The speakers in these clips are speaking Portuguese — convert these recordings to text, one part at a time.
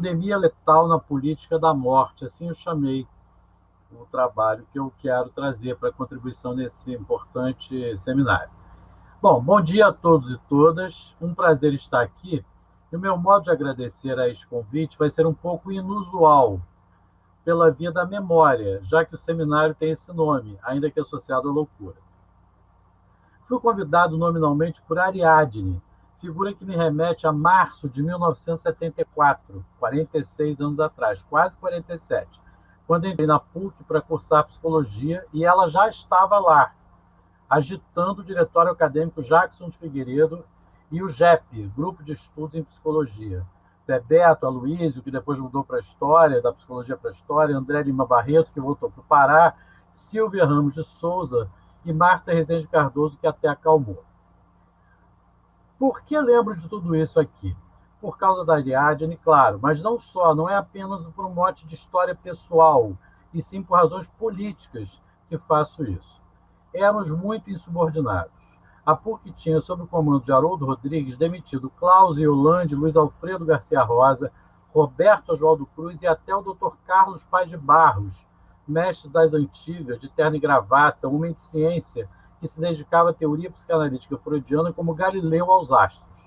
Pandemia letal na política da morte, assim eu chamei o trabalho que eu quero trazer para a contribuição nesse importante seminário. Bom dia a todos e todas, um prazer estar aqui. E o meu modo de agradecer a este convite vai ser um pouco inusual, pela via da memória, já que o seminário tem esse nome, ainda que associado à loucura. Fui convidado nominalmente por Ariadne, figura que me remete a março de 1974, 46 anos atrás, quase 47, quando entrei na PUC para cursar psicologia e ela já estava lá, agitando o diretório acadêmico Jackson de Figueiredo e o GEP, Grupo de Estudos em Psicologia. Bebeto, Aloysio, que depois mudou para a História, da Psicologia para a História, André Lima Barreto, que voltou para o Pará, Silvia Ramos de Souza e Marta Rezende Cardoso, que até acalmou. Por que lembro de tudo isso aqui? Por causa da Ariadne, claro, mas não só, não é apenas por um mote de história pessoal, e sim por razões políticas que faço isso. Éramos muito insubordinados. A PUC tinha, sob o comando de Haroldo Rodrigues, demitido Klaus Yolande, Luiz Alfredo Garcia Rosa, Roberto Oswaldo Cruz e até o Dr. Carlos Paz de Barros, mestre das antigas, de terno e gravata, homem de ciência, que se dedicava à teoria psicanalítica freudiana como Galileu aos astros.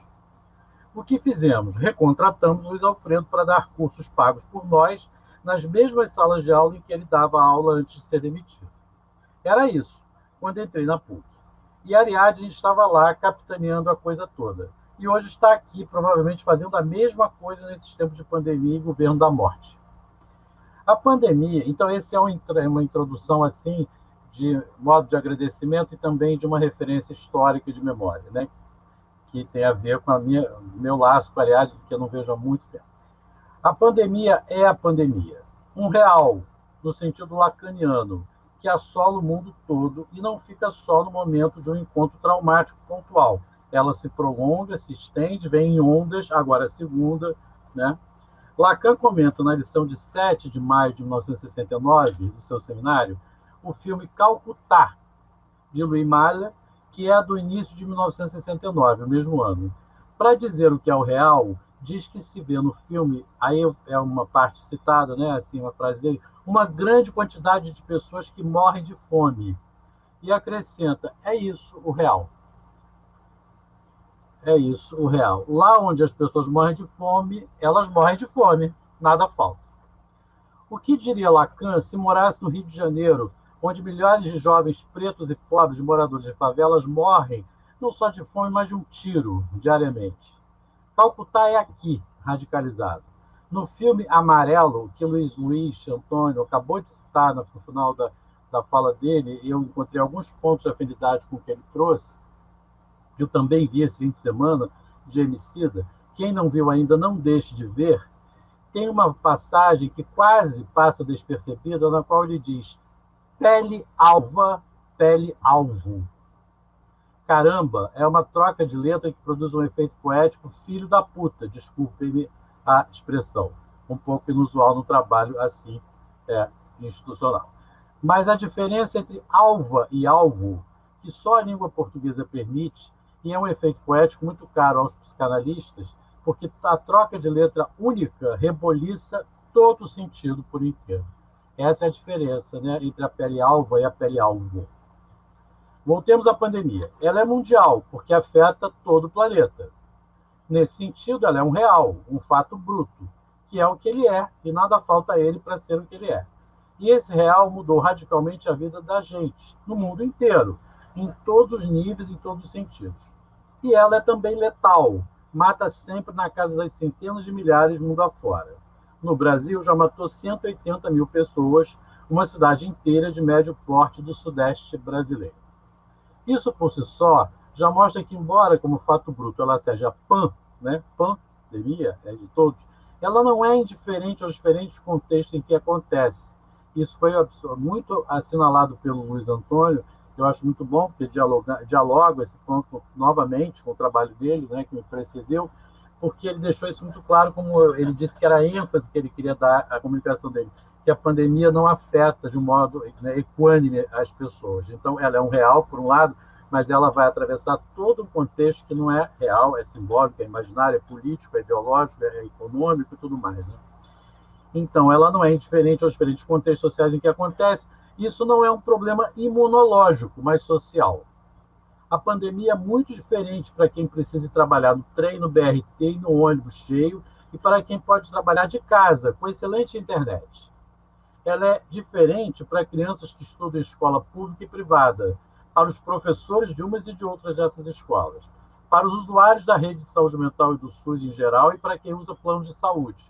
O que fizemos? Recontratamos Luiz Alfredo para dar cursos pagos por nós nas mesmas salas de aula em que ele dava aula antes de ser demitido. Era isso, quando entrei na PUC. E a Ariadne estava lá capitaneando a coisa toda. E hoje está aqui, provavelmente, fazendo a mesma coisa nesses tempos de pandemia e governo da morte. A pandemia, então, esse é uma introdução, assim, de modo de agradecimento e também de uma referência histórica de memória, né? Que tem a ver com meu laço com a Ariadne, que eu não vejo há muito tempo. A pandemia é a pandemia. Um real, no sentido lacaniano, que assola o mundo todo e não fica só no momento de um encontro traumático pontual. Ela se prolonga, se estende, vem em ondas, agora a segunda, né? Lacan comenta na lição de 7 de maio de 1969, do seu seminário, o filme Calcutá, de Louis Malle, que é do início de 1969, o mesmo ano. Para dizer o que é o real, diz que se vê no filme, aí é uma parte citada, né, assim, uma frase dele, uma grande quantidade de pessoas que morrem de fome. E acrescenta, é isso o real. É isso o real. Lá onde as pessoas morrem de fome, elas morrem de fome, nada falta. O que diria Lacan se morasse no Rio de Janeiro, onde milhares de jovens pretos e pobres moradores de favelas morrem não só de fome, mas de um tiro diariamente? Calcutá é aqui, radicalizado. No filme Amarelo, que Luiz Antônio acabou de citar no final da fala dele, eu encontrei alguns pontos de afinidade com o que ele trouxe, que eu também vi esse fim de semana, de Emicida. Quem não viu ainda, não deixe de ver. Tem uma passagem que quase passa despercebida, na qual ele diz: pele alva, pele alvo. Caramba, é uma troca de letra que produz um efeito poético filho da puta, desculpem-me a expressão, um pouco inusual no trabalho assim institucional. Mas a diferença entre alva e alvo, que só a língua portuguesa permite, e é um efeito poético muito caro aos psicanalistas, porque a troca de letra única reboliça todo o sentido por inteiro. Essa é a diferença, né, entre a pele alva e a pele alvo. Voltemos à pandemia. Ela é mundial, porque afeta todo o planeta. Nesse sentido, ela é um real, um fato bruto, que é o que ele é, e nada falta a ele para ser o que ele é. E esse real mudou radicalmente a vida da gente, no mundo inteiro, em todos os níveis, em todos os sentidos. E ela é também letal, mata sempre na casa das centenas de milhares mundo afora. No Brasil, já matou 180 mil pessoas, uma cidade inteira de médio porte do sudeste brasileiro. Isso, por si só, já mostra que, embora, como fato bruto, ela seja pandemia, é de todos, ela não é indiferente aos diferentes contextos em que acontece. Isso foi muito assinalado pelo Luiz Antônio, eu acho muito bom, porque dialoga esse ponto novamente com o trabalho dele, né, que me precedeu, porque ele deixou isso muito claro, como ele disse que era a ênfase que ele queria dar à comunicação dele, que a pandemia não afeta de um modo, né, equânime as pessoas. Então, ela é um real, por um lado, mas ela vai atravessar todo um contexto que não é real, é simbólico, é imaginário, é político, é ideológico, é econômico e tudo mais, né? Então, ela não é indiferente aos diferentes contextos sociais em que acontece. Isso não é um problema imunológico, mas social. A pandemia é muito diferente para quem precisa trabalhar no trem, no BRT e no ônibus cheio, e para quem pode trabalhar de casa, com excelente internet. Ela é diferente para crianças que estudam em escola pública e privada, para os professores de umas e de outras dessas escolas, para os usuários da rede de saúde mental e do SUS em geral e para quem usa planos de saúde.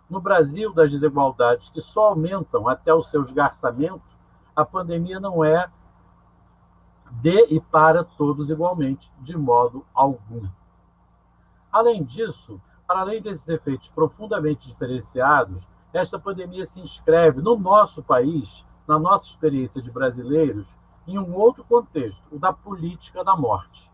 No Brasil, das desigualdades que só aumentam até o seu esgarçamento, a pandemia não é de e para todos igualmente, de modo algum. Além disso, para além desses efeitos profundamente diferenciados, esta pandemia se inscreve no nosso país, na nossa experiência de brasileiros, em um outro contexto, o da política da morte.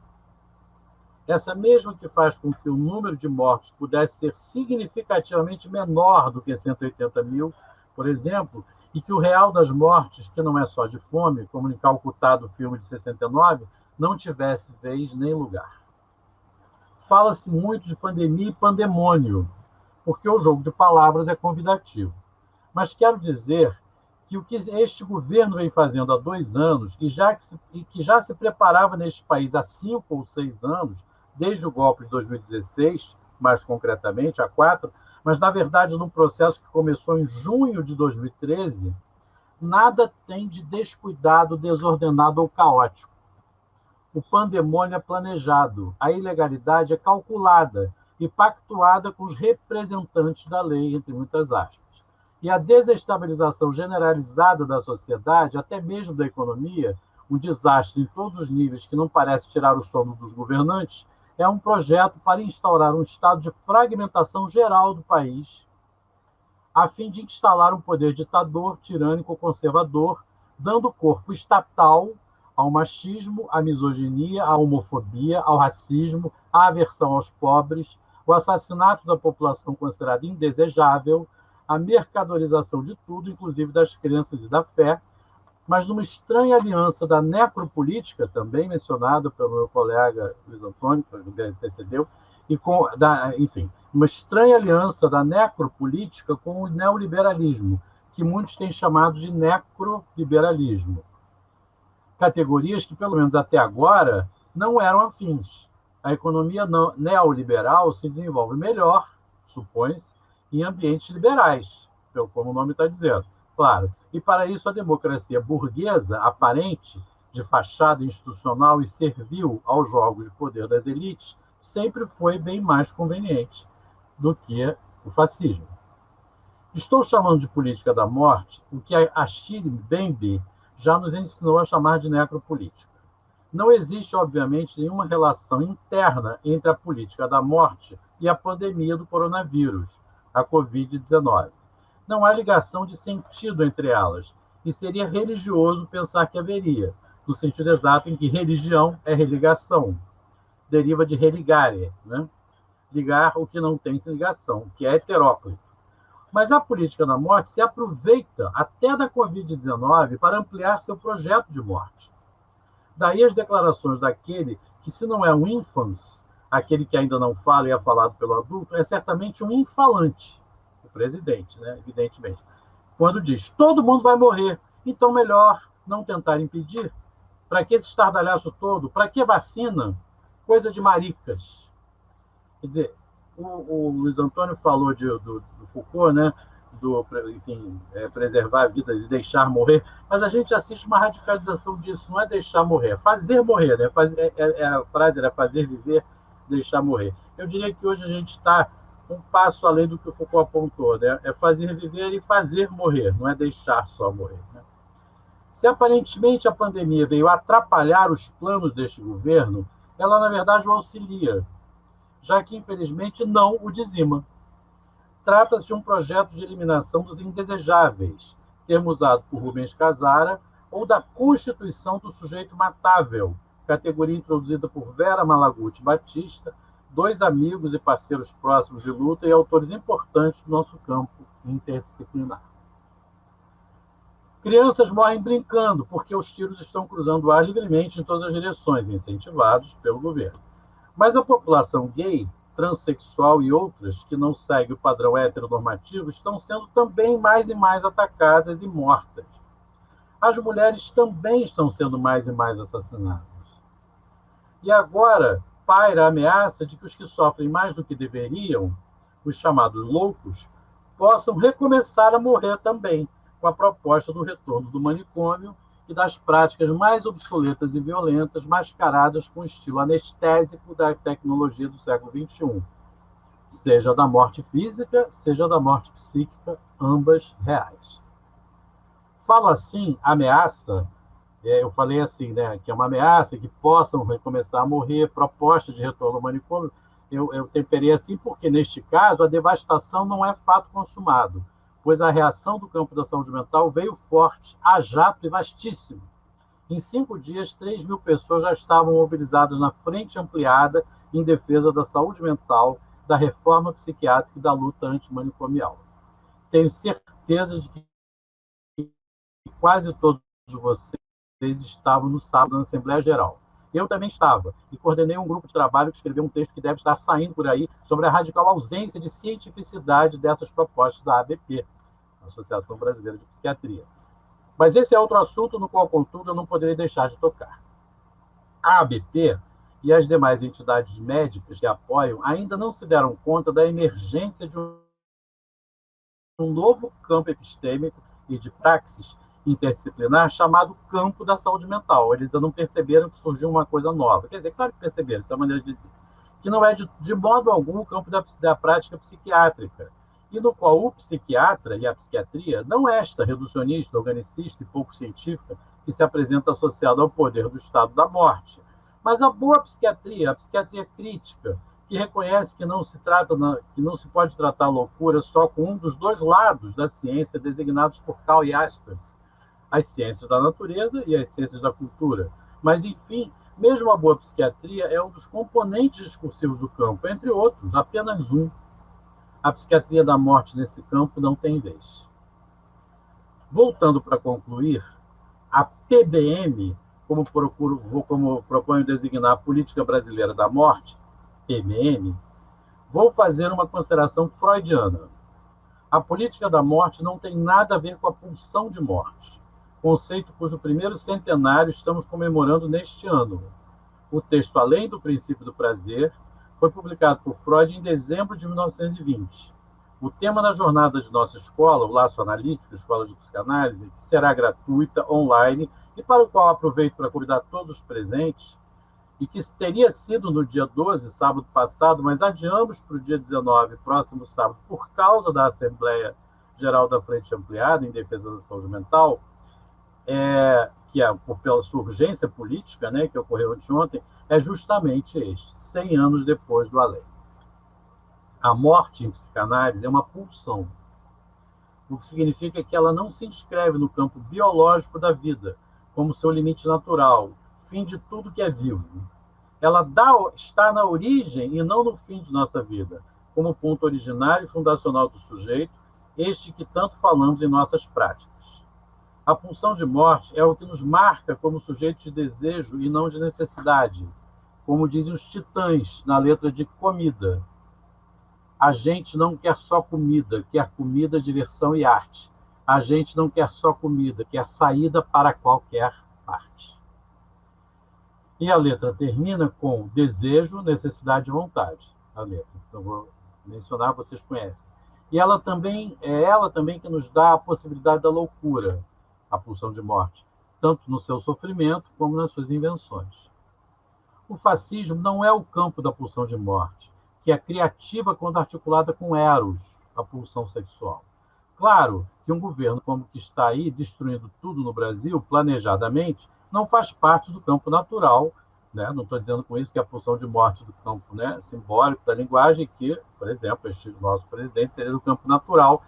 Essa mesma que faz com que o número de mortes pudesse ser significativamente menor do que 180 mil, por exemplo, e que o real das mortes, que não é só de fome, como em Calcutá do filme de 69, não tivesse vez nem lugar. Fala-se muito de pandemia e pandemônio, porque o jogo de palavras é convidativo. Mas quero dizer que o que este governo vem fazendo há 2 anos e que já se preparava neste país há 5 ou 6 anos, desde o golpe de 2016, mais concretamente, há 4, mas, na verdade, num processo que começou em junho de 2013, nada tem de descuidado, desordenado ou caótico. O pandemônio é planejado, a ilegalidade é calculada e pactuada com os representantes da lei, entre muitas aspas. E a desestabilização generalizada da sociedade, até mesmo da economia, um desastre em todos os níveis que não parece tirar o sono dos governantes, é um projeto para instaurar um estado de fragmentação geral do país, a fim de instalar um poder ditador, tirânico, conservador, dando corpo estatal ao machismo, à misoginia, à homofobia, ao racismo, à aversão aos pobres, o assassinato da população considerada indesejável, a mercadorização de tudo, inclusive das crenças e da fé, mas numa estranha aliança da necropolítica, também mencionada pelo meu colega Luiz Antônio, que me antecedeu, enfim, uma estranha aliança da necropolítica com o neoliberalismo, que muitos têm chamado de necroliberalismo. Categorias que, pelo menos até agora, não eram afins. A economia neoliberal se desenvolve melhor, supõe-se, em ambientes liberais, como o nome está dizendo. Claro, e para isso a democracia burguesa, aparente, de fachada institucional e servil aos jogos de poder das elites, sempre foi bem mais conveniente do que o fascismo. Estou chamando de política da morte o que a Achille Mbembe já nos ensinou a chamar de necropolítica. Não existe, obviamente, nenhuma relação interna entre a política da morte e a pandemia do coronavírus, a Covid-19. Não há ligação de sentido entre elas, e seria religioso pensar que haveria, no sentido exato em que religião é religação, deriva de religare, né? Ligar o que não tem ligação, que é heteróclito. Mas a política da morte se aproveita até da Covid-19 para ampliar seu projeto de morte. Daí as declarações daquele que, se não é um infans, aquele que ainda não fala e é falado pelo adulto, é certamente um infalante, o presidente, né? Evidentemente. Quando diz, todo mundo vai morrer, então melhor não tentar impedir. Para que esse estardalhaço todo? Para que vacina? Coisa de maricas. Quer dizer, o Luiz Antônio falou do Foucault, né? Enfim, preservar vidas e deixar morrer, mas a gente assiste uma radicalização disso, não é deixar morrer, é fazer morrer, né? A frase era fazer viver, deixar morrer. Eu diria que hoje a gente está um passo além do que o Foucault apontou, né? É fazer viver e fazer morrer, não é deixar só morrer, né? Se aparentemente a pandemia veio atrapalhar os planos deste governo, ela na verdade o auxilia, já que infelizmente não o dizima. Trata-se de um projeto de eliminação dos indesejáveis, termo usado por Rubens Casara, ou da constituição do sujeito matável, categoria introduzida por Vera Malaguti Batista, 2 amigos e parceiros próximos de luta e autores importantes do nosso campo interdisciplinar. Crianças morrem brincando, porque os tiros estão cruzando o ar livremente em todas as direções, incentivados pelo governo. Mas a população gay, transexual e outras que não segue o padrão heteronormativo estão sendo também mais e mais atacadas e mortas. As mulheres também estão sendo mais e mais assassinadas. E agora paira a ameaça de que os que sofrem mais do que deveriam, os chamados loucos, possam recomeçar a morrer também, com a proposta do retorno do manicômio e das práticas mais obsoletas e violentas, mascaradas com o estilo anestésico da tecnologia do século XXI, seja da morte física, seja da morte psíquica, ambas reais. Falo assim, ameaça, eu falei assim, né, que é uma ameaça, que possam recomeçar a morrer, proposta de retorno ao manicômio, eu temperei assim porque, neste caso, a devastação não é fato consumado, pois a reação do campo da saúde mental veio forte, a jato e vastíssimo. Em 5 dias, 3.000 pessoas já estavam mobilizadas na frente ampliada em defesa da saúde mental, da reforma psiquiátrica e da luta antimanicomial. Tenho certeza de que quase todos vocês estavam no sábado na Assembleia Geral. Eu também estava, e coordenei um grupo de trabalho que escreveu um texto que deve estar saindo por aí sobre a radical ausência de cientificidade dessas propostas da ABP, Associação Brasileira de Psiquiatria. Mas esse é outro assunto no qual, contudo, eu não poderia deixar de tocar. A ABP e as demais entidades médicas que apoiam ainda não se deram conta da emergência de um novo campo epistêmico e de praxis interdisciplinar chamado campo da saúde mental. Eles ainda não perceberam que surgiu uma coisa nova. Quer dizer, claro que perceberam, essa é a maneira de dizer. Que não é de modo algum o campo da prática psiquiátrica, e no qual o psiquiatra e a psiquiatria, não esta reducionista, organicista e pouco científica, que se apresenta associada ao poder do estado da morte, mas a boa psiquiatria, a psiquiatria crítica, que reconhece que não se pode tratar a loucura só com um dos dois lados da ciência designados por Karl Jaspers, as ciências da natureza e as ciências da cultura. Mas, enfim, mesmo a boa psiquiatria é um dos componentes discursivos do campo, entre outros, apenas um. A psiquiatria da morte nesse campo não tem vez. Voltando para concluir, a PBM, como proponho designar a Política Brasileira da Morte, PBM, vou fazer uma consideração freudiana. A política da morte não tem nada a ver com a pulsão de morte, conceito cujo primeiro centenário estamos comemorando neste ano. O texto Além do Princípio do Prazer foi publicado por Freud em dezembro de 1920. O tema na jornada de nossa escola, o Laço Analítico, Escola de Psicanálise, que será gratuita, online, e para o qual aproveito para convidar todos os presentes, e que teria sido no dia 12, sábado passado, mas adiamos para o dia 19, próximo sábado, por causa da Assembleia Geral da Frente Ampliada em Defesa da Saúde Mental, que é pela sua urgência política, né, que ocorreu anteontem, é justamente este, 100 anos depois do além. A morte em psicanálise é uma pulsão, o que significa que ela não se inscreve no campo biológico da vida, como seu limite natural, fim de tudo que é vivo. Ela está na origem e não no fim de nossa vida, como ponto originário e fundacional do sujeito, este que tanto falamos em nossas práticas. A pulsão de morte é o que nos marca como sujeitos de desejo e não de necessidade, como dizem os titãs na letra de Comida. A gente não quer só comida, quer comida, diversão e arte. A gente não quer só comida, quer saída para qualquer parte. E a letra termina com desejo, necessidade e vontade. A letra. Então, vou mencionar, vocês conhecem. E ela também que nos dá a possibilidade da loucura, a pulsão de morte, tanto no seu sofrimento como nas suas invenções. O fascismo não é o campo da pulsão de morte, que é criativa quando articulada com eros, a pulsão sexual. Claro que um governo como o que está aí, destruindo tudo no Brasil, planejadamente, não faz parte do campo natural, né? Não estou dizendo com isso que a pulsão de morte do campo, né, simbólico da linguagem, que, por exemplo, este nosso presidente seria do campo natural.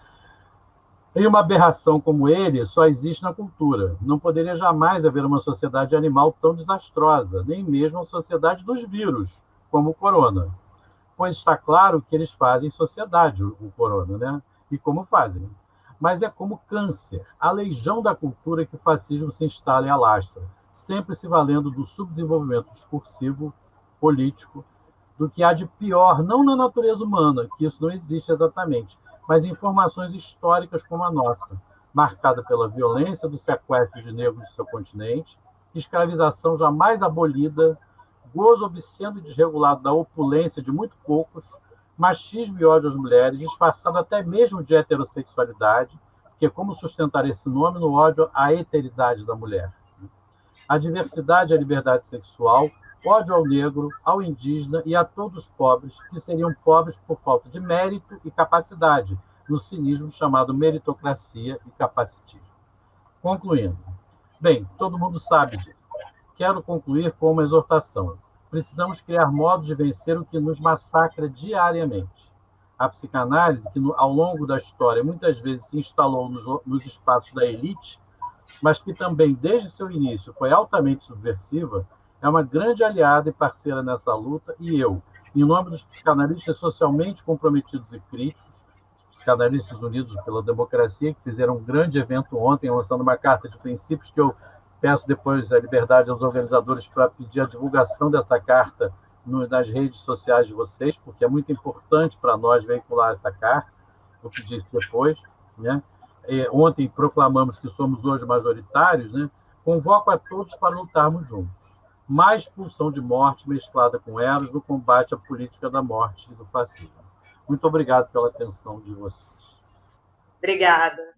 E uma aberração como ele só existe na cultura. Não poderia jamais haver uma sociedade animal tão desastrosa, nem mesmo a sociedade dos vírus, como o corona. Pois está claro que eles fazem sociedade, o corona, né? E como fazem. mas é como câncer, a legião da cultura que o fascismo se instala e alastra, sempre se valendo do subdesenvolvimento discursivo, político, do que há de pior, não na natureza humana, que isso não existe exatamente, mas em formações históricas como a nossa, marcada pela violência do sequestro de negros de seu continente, escravização jamais abolida, gozo obsceno e desregulado da opulência de muito poucos, machismo e ódio às mulheres, disfarçado até mesmo de heterossexualidade, que é como sustentar esse nome no ódio à eteridade da mulher. A diversidade e a liberdade sexual, ódio ao negro, ao indígena e a todos os pobres, que seriam pobres por falta de mérito e capacidade, no cinismo chamado meritocracia e capacitismo. Concluindo. Bem, todo mundo sabe disso. Quero concluir com uma exortação. Precisamos criar modos de vencer o que nos massacra diariamente. A psicanálise, que ao longo da história muitas vezes se instalou nos espaços da elite, mas que também, desde seu início, foi altamente subversiva, é uma grande aliada e parceira nessa luta, e eu, em nome dos psicanalistas socialmente comprometidos e críticos, os Psicanalistas Unidos pela Democracia, que fizeram um grande evento ontem, lançando uma carta de princípios que eu peço depois a liberdade aos organizadores para pedir a divulgação dessa carta nas redes sociais de vocês, porque é muito importante para nós veicular essa carta, vou pedir isso depois, né? Ontem proclamamos que somos hoje majoritários, né? Convoco a todos para lutarmos juntos. Mais pulsão de morte mesclada com eros no combate à política da morte e do fascismo. Muito obrigado pela atenção de vocês. Obrigada.